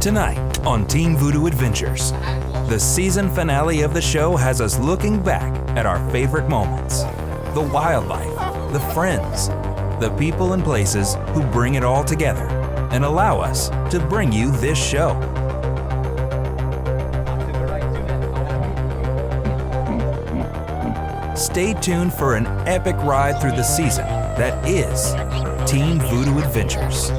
Tonight on Team Voodoo Adventures, the season finale of the show has us looking back at our favorite moments. The wildlife, the friends, the people and places who bring it all together and allow us to bring you this show. Stay tuned for an epic ride through the season that is Team Voodoo Adventures.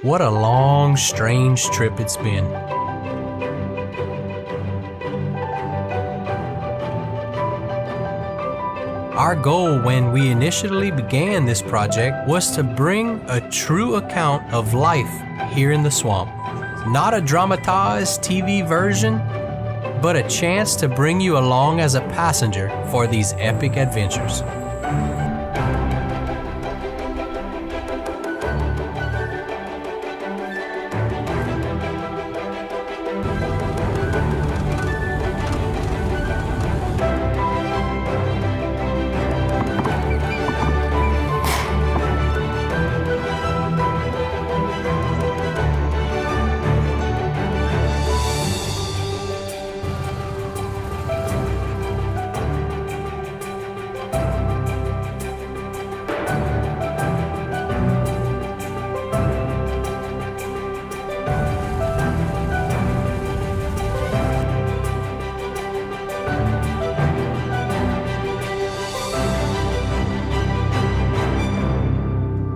What a long, strange trip it's been. Our goal when we initially began this project was to bring a true account of life here in the swamp. Not a dramatized TV version, but a chance to bring you along as a passenger for these epic adventures.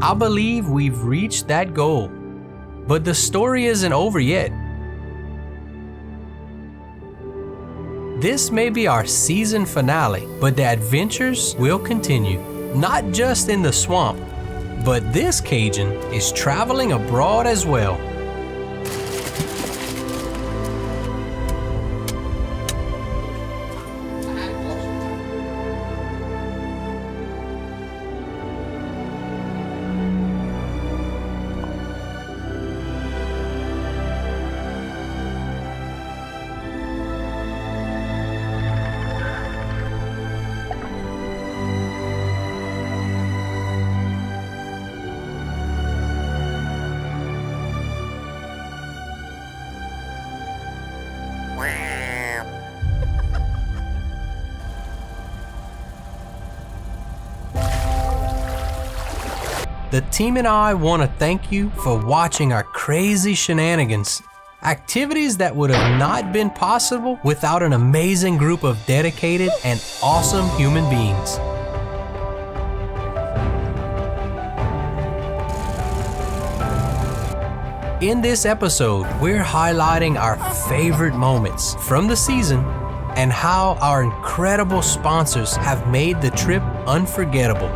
I believe we've reached that goal, but the story isn't over yet. This may be our season finale, but the adventures will continue, not just in the swamp, but this Cajun is traveling abroad as well. The team and I want to thank you for watching our crazy shenanigans. Activities that would have not been possible without an amazing group of dedicated and awesome human beings. In this episode, we're highlighting our favorite moments from the season and how our incredible sponsors have made the trip unforgettable.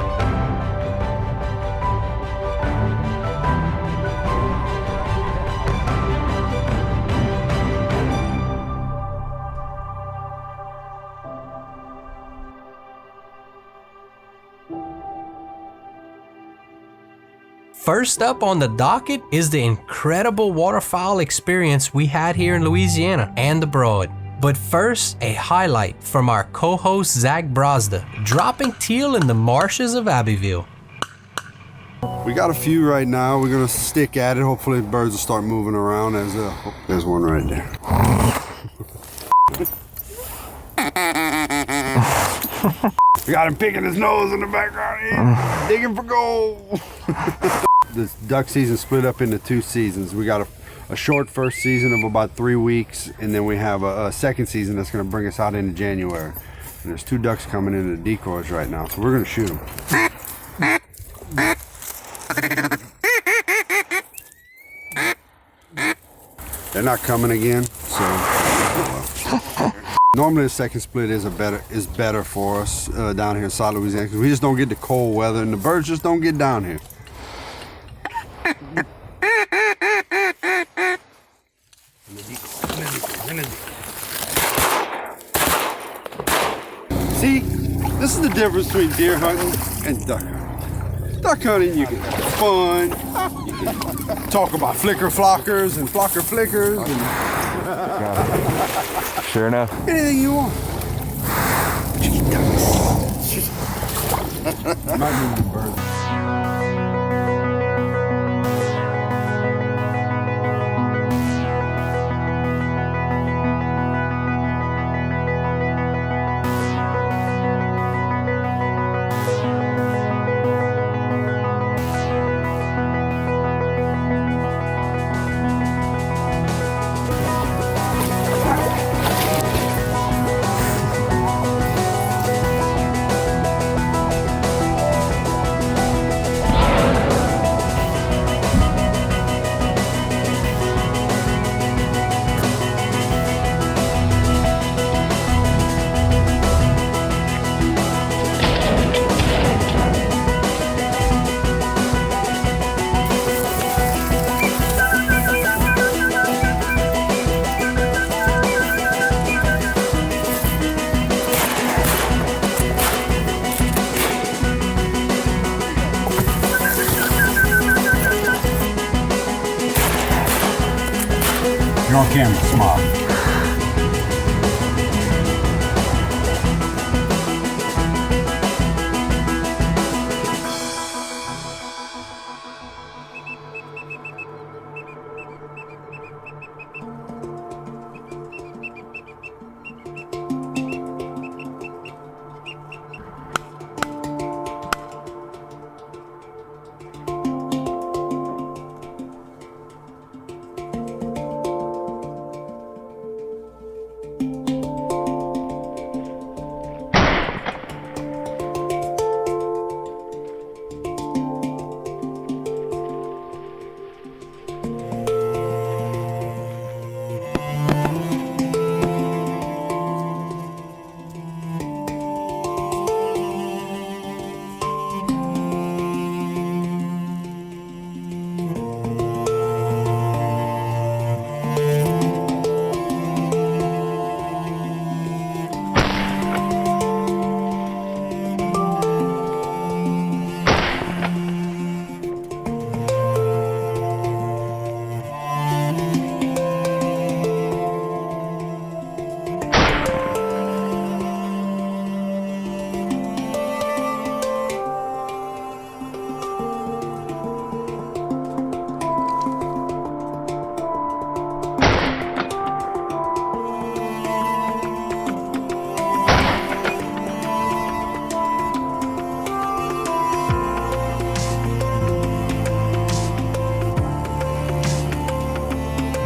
First up on the docket is the incredible waterfowl experience we had here in Louisiana and abroad. But first, a highlight from our co-host Zach Brazda, dropping teal in the marshes of Abbeville. We got a few right now. We're gonna stick at it. Hopefully the birds will start moving around. There's one right there. We got him picking his nose in the background. He's digging for gold. This duck season split up into 2 seasons. We got a short first season of about 3 weeks, and then we have a second season that's going to bring us out into January. And there's 2 ducks coming into the decoys right now, so we're going to shoot them. They're not coming again, so well. Normally the second split is better for us down here in South Louisiana, because we just don't get the cold weather and the birds just don't get down here. See, this is the difference between deer hunting and duck hunting. Duck hunting, you can have fun, you can talk about flicker flockers and flocker flickers, and Sure enough. anything you want. Might move the bird. You're on camera, smile.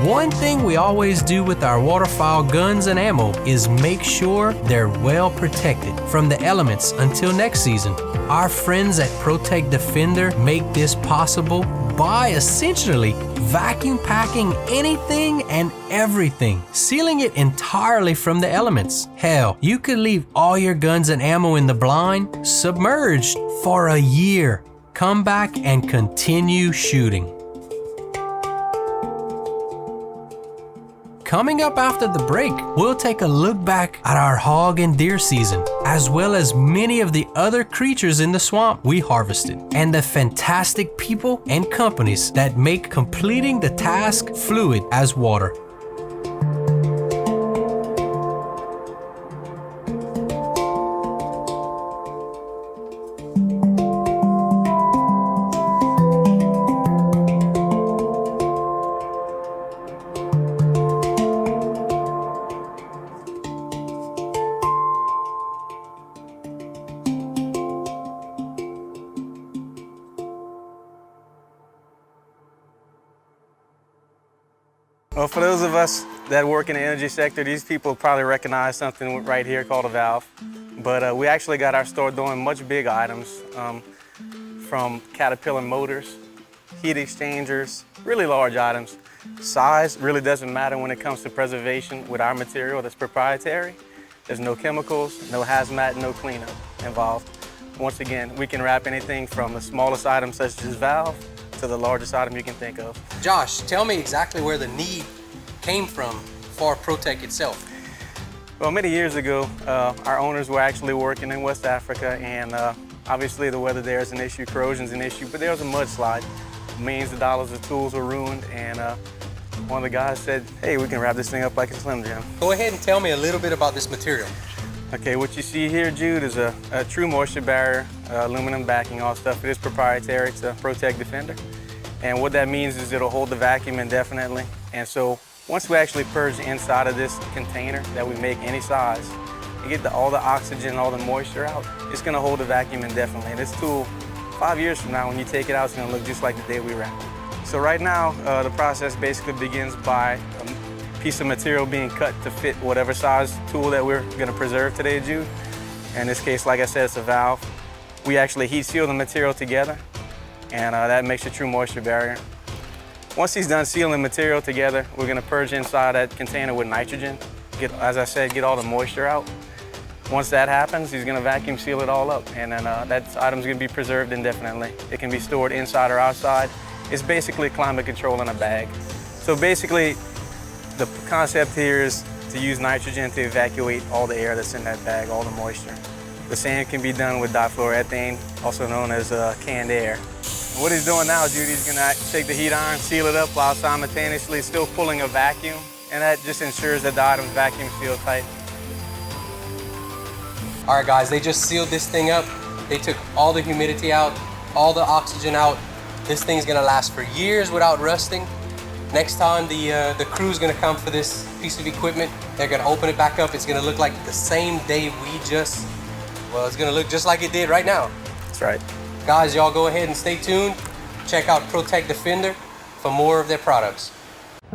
One thing we always do with our waterfowl guns and ammo is make sure they're well protected from the elements until next season. Our friends at Protect Defender make this possible by essentially vacuum packing anything and everything, sealing it entirely from the elements. Hell, you could leave all your guns and ammo in the blind, submerged for a year. Come back and continue shooting. Coming up after the break, we'll take a look back at our hog and deer season, as well as many of the other creatures in the swamp we harvested, and the fantastic people and companies that make completing the task fluid as water. Well, for those of us that work in the energy sector, these people probably recognize something right here called a valve. But we actually got our store doing much big items, from Caterpillar motors, heat exchangers, really large items. Size really doesn't matter when it comes to preservation with our material that's proprietary. There's no chemicals, no hazmat, no cleanup involved. Once again, we can wrap anything from the smallest item such as valve to the largest item you can think of. Josh, tell me exactly where the need came from for Protec itself. Well, many years ago, our owners were actually working in West Africa, and obviously the weather there is an issue, corrosion's an issue, but there was a mudslide. Millions of dollars of tools were ruined, and one of the guys said, hey, we can wrap this thing up like a Slim Jim. Go ahead and tell me a little bit about this material. Okay, what you see here, Jude, is a true moisture barrier, aluminum backing, all stuff. It is proprietary. It's a Protec Defender. And what that means is it'll hold the vacuum indefinitely. And so once we actually purge the inside of this container that we make any size, you get all the oxygen, all the moisture out, it's gonna hold the vacuum indefinitely. And this tool, 5 years from now, when you take it out, it's gonna look just like the day we wrapped it. So right now, the process basically begins by a piece of material being cut to fit whatever size tool that we're gonna preserve today, Jude. In this case, like I said, it's a valve. We actually heat seal the material together, and that makes a true moisture barrier. Once he's done sealing the material together, we're gonna purge inside that container with nitrogen. As I said, get all the moisture out. Once that happens, he's gonna vacuum seal it all up, and then that item's gonna be preserved indefinitely. It can be stored inside or outside. It's basically climate control in a bag. So basically, the concept here is to use nitrogen to evacuate all the air that's in that bag, all the moisture. The same can be done with difluoroethane, also known as canned air. What he's doing now, Judy's gonna take the heat iron, seal it up while simultaneously still pulling a vacuum, and that just ensures that the item's vacuum sealed tight. All right, guys, they just sealed this thing up. They took all the humidity out, all the oxygen out. This thing's gonna last for years without rusting. Next time the crew's gonna come for this piece of equipment, they're gonna open it back up. It's gonna look like the same day it's gonna look just like it did right now. That's right. Guys, y'all go ahead and stay tuned. Check out Protec Defender for more of their products.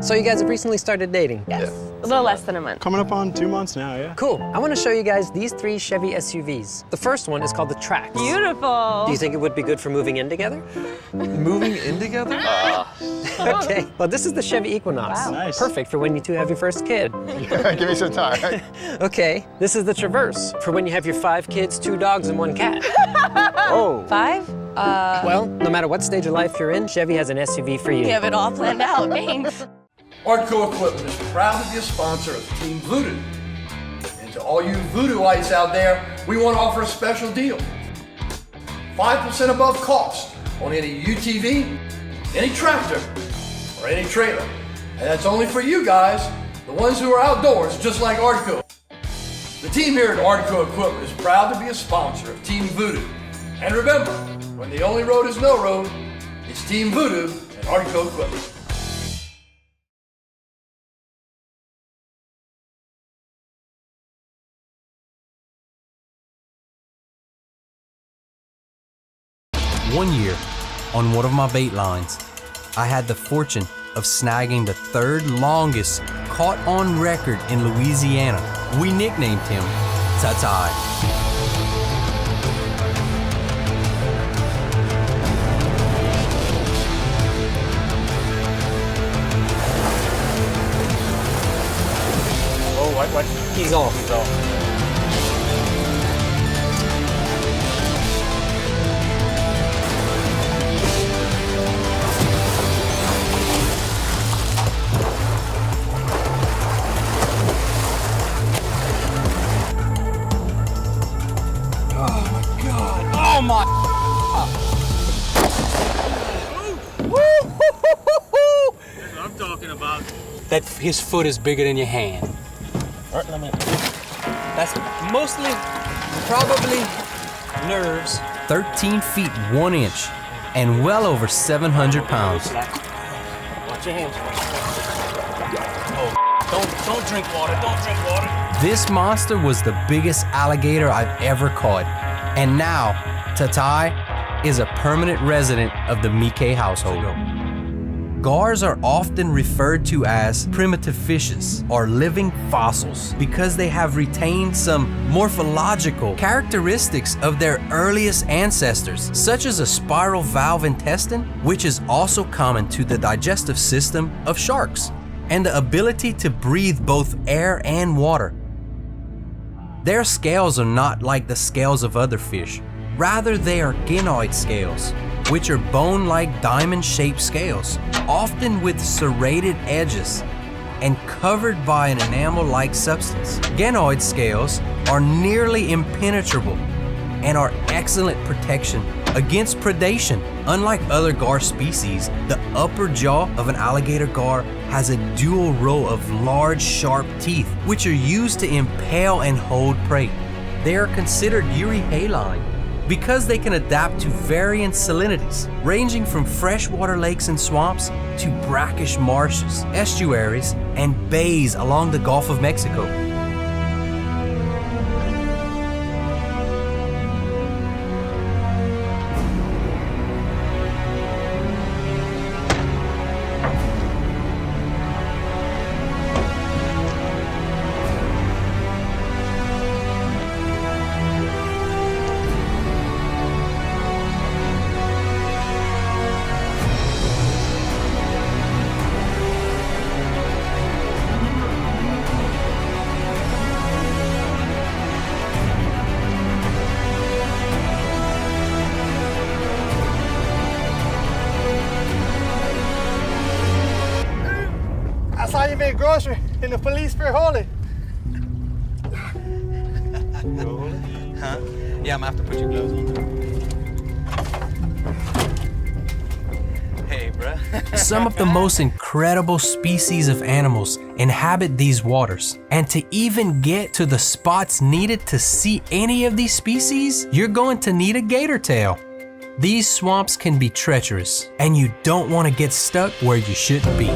So you guys have recently started dating? Yes, a little less than a month. Coming up on 2 months now, yeah. Cool. I want to show you guys these 3 Chevy SUVs. The first one is called the Trax. Beautiful. Do you think it would be good for moving in together? Moving in together? Okay. Well, this is the Chevy Equinox. Wow. Nice. Perfect for when you two have your first kid. Give me some time. Okay. This is the Traverse for when you have your 5 kids, 2 dogs, and 1 cat. Oh. 5? Well, no matter what stage of life you're in, Chevy has an SUV for you. You have it all planned out, thanks. Artco Equipment is proud to be a sponsor of Team Voodoo. And to all you Voodooites out there, we want to offer a special deal. 5% above cost on any UTV, any tractor, or any trailer. And that's only for you guys, the ones who are outdoors, just like Artco. The team here at Artco Equipment is proud to be a sponsor of Team Voodoo. And remember, when the only road is no road, it's Team Voodoo and Artco Equipment. One year, on one of my bait lines, I had the fortune of snagging the 3rd longest caught on record in Louisiana. We nicknamed him Tatai. What? He's off. He's off. Oh my! I'm talking about. That his foot is bigger than your hand. All right, let me. That's mostly, probably, nerves. 13 feet 1 inch and well over 700 pounds. Watch your hands. Oh, don't drink water. Don't drink water. This monster was the biggest alligator I've ever caught. And now, Tatai is a permanent resident of the Mike household. Gars are often referred to as primitive fishes or living fossils because they have retained some morphological characteristics of their earliest ancestors, such as a spiral valve intestine, which is also common to the digestive system of sharks, and the ability to breathe both air and water. Their scales are not like the scales of other fish. Rather, they are ganoid scales, which are bone-like diamond-shaped scales, often with serrated edges and covered by an enamel-like substance. Ganoid scales are nearly impenetrable and are excellent protection against predation. Unlike other gar species, the upper jaw of an alligator gar has a dual row of large, sharp teeth, which are used to impale and hold prey. They are considered euryhaline because they can adapt to varying salinities, ranging from freshwater lakes and swamps to brackish marshes, estuaries, and bays along the Gulf of Mexico. I saw you make grocery and the police for holy. Huh? Yeah, I'm gonna have to put your gloves on. Hey, bruh. Some of the most incredible species of animals inhabit these waters. And to even get to the spots needed to see any of these species, you're going to need a gator tail. These swamps can be treacherous, and you don't want to get stuck where you shouldn't be.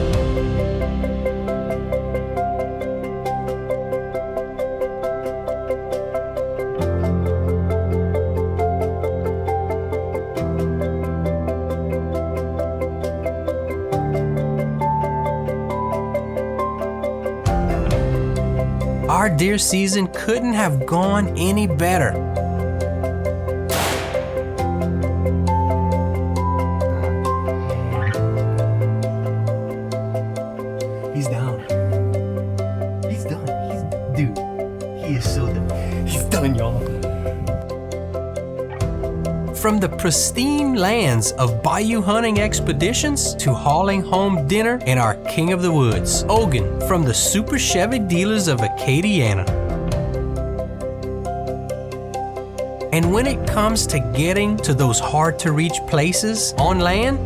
Our deer season couldn't have gone any better. He's down. He's done. Dude, he is so done. He's done, y'all. From the pristine lands of bayou hunting expeditions to hauling home dinner in our King of the Woods, Ogun, from the Super Chevy dealers of Acadiana. And when it comes to getting to those hard-to-reach places on land,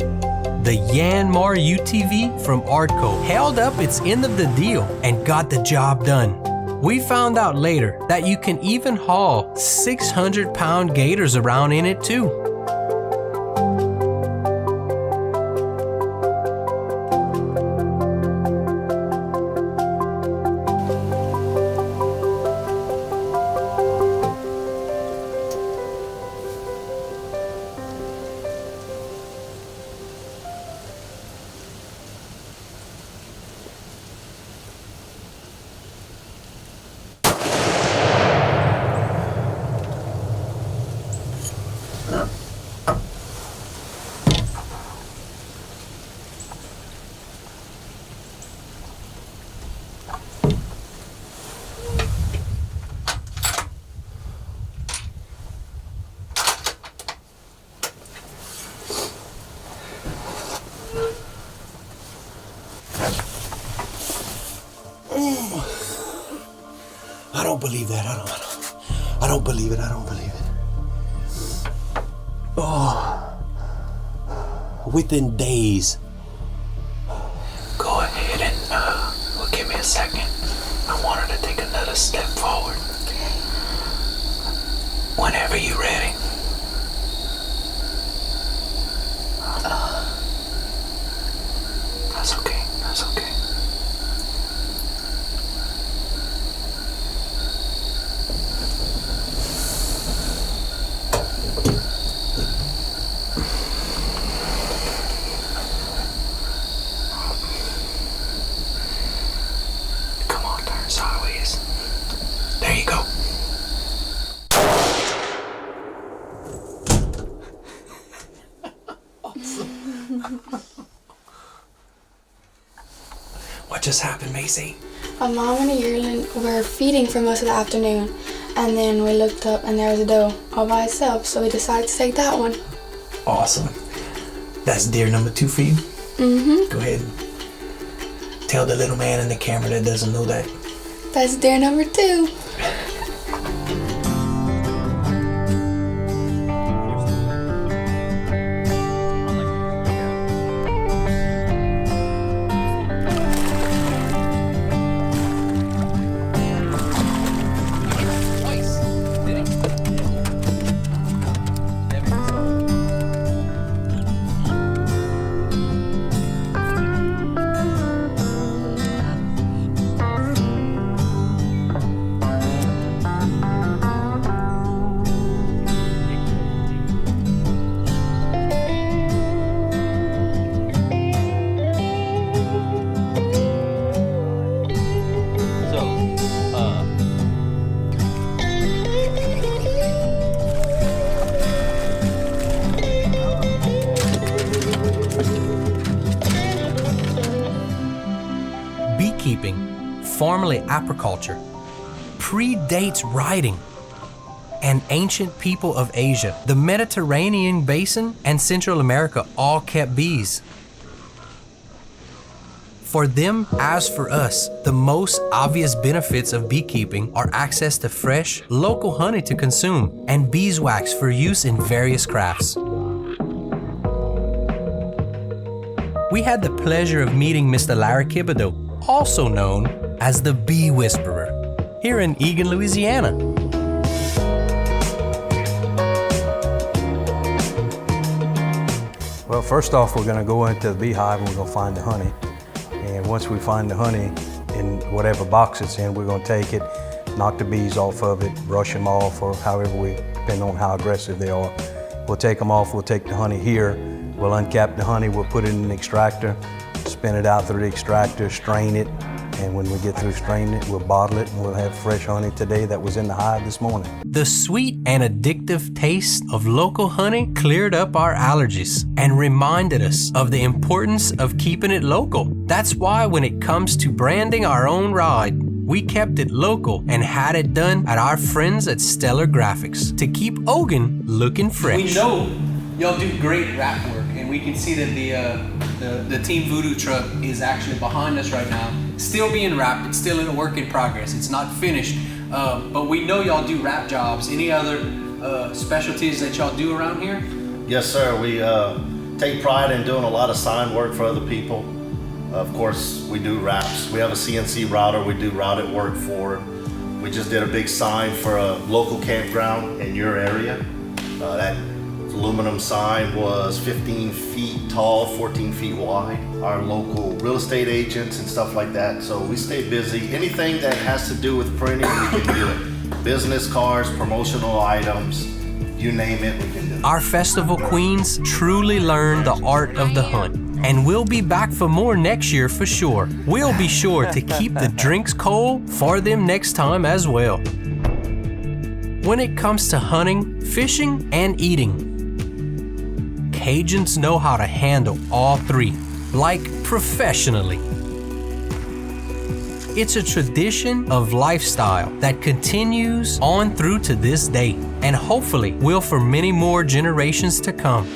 the Yanmar UTV from Artco held up its end of the deal and got the job done. We found out later that you can even haul 600-pound gators around in it too. don't believe that. I don't believe it. I don't believe it. Oh, within days. Go ahead and, well, give me a second. I want her to take another step forward. Whenever you're ready. That's okay. That's okay. Come on, turn sideways. There you go. What just happened, Macy? My mom and a yearling were feeding for most of the afternoon, and then we looked up and there was a doe all by itself, so we decided to take that one. Awesome. That's deer number 2 for you? Mm-hmm. Go ahead and tell the little man in the camera that doesn't know that. That's deer number 2. Beekeeping, formerly apiculture, predates writing, and ancient people of Asia, the Mediterranean basin, and Central America all kept bees. For them, as for us, the most obvious benefits of beekeeping are access to fresh, local honey to consume and beeswax for use in various crafts. We had the pleasure of meeting Mr. Larry Kibido, also known as the Bee Whisperer, here in Eagan, Louisiana. Well, first off, we're going to go into the beehive and we're going to find the honey. And once we find the honey in whatever box it's in, we're going to take it, knock the bees off of it, brush them off, or however depending on how aggressive they are. We'll take them off, we'll take the honey here, we'll uncap the honey, we'll put it in an extractor, spin it out through the extractor, strain it, and when we get through straining it, we'll bottle it and we'll have fresh honey today that was in the hive this morning. The sweet and addictive taste of local honey cleared up our allergies and reminded us of the importance of keeping it local. That's why when it comes to branding our own ride, we kept it local and had it done at our friends at Stellar Graphics to keep Ogun looking fresh. We know y'all do great wrap work, and we can see that the Team Voodoo truck is actually behind us right now, still being wrapped. It's still a work in progress. It's not finished, but we know y'all do wrap jobs. Any other specialties that y'all do around here? Yes, sir. We take pride in doing a lot of sign work for other people. Of course, we do wraps. We have a CNC router we do routed work for. We just did a big sign for a local campground in your area. That aluminum sign was 15 feet tall, 14 feet wide. Our local real estate agents and stuff like that. So we stay busy. Anything that has to do with printing, we can do it. Business cards, promotional items, you name it, we can do it. Our festival queens truly learned the art of the hunt, and we'll be back for more next year for sure. We'll be sure to keep the drinks cold for them next time as well. When it comes to hunting, fishing, and eating, Cajuns know how to handle all three, like professionally. It's a tradition of lifestyle that continues on through to this day, and hopefully will for many more generations to come.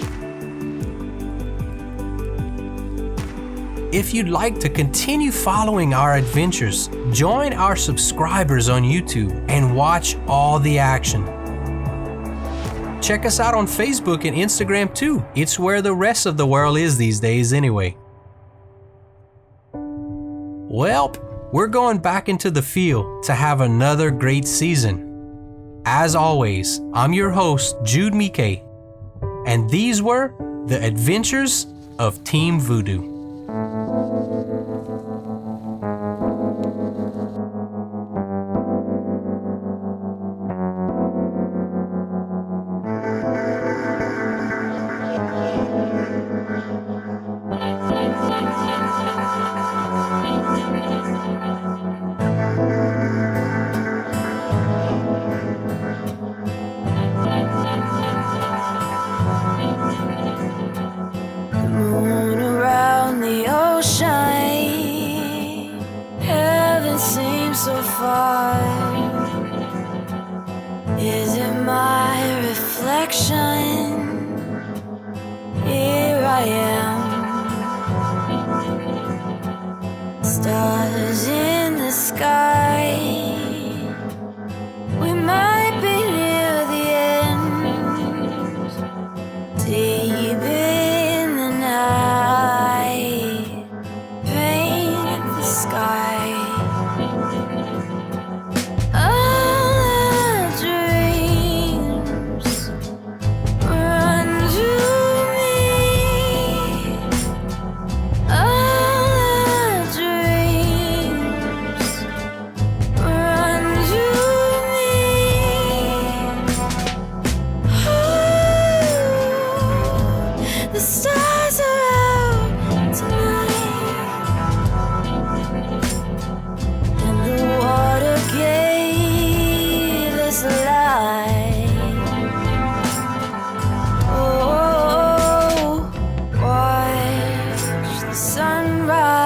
If you'd like to continue following our adventures, join our subscribers on YouTube and watch all the action. Check us out on Facebook and Instagram too. It's where the rest of the world is these days anyway. Well, we're going back into the field to have another great season. As always, I'm your host, Jude Mike, and these were the adventures of Team Voodoo. Moon around the ocean, heaven seems so far. Is it my reflection? Here I am, stars in the sky. We might be near the end, deep in the night, rain in the sky. All our dreams run to me. All our dreams run to me. The stars are out tonight, and the water gave us light. Oh, watch the sunrise.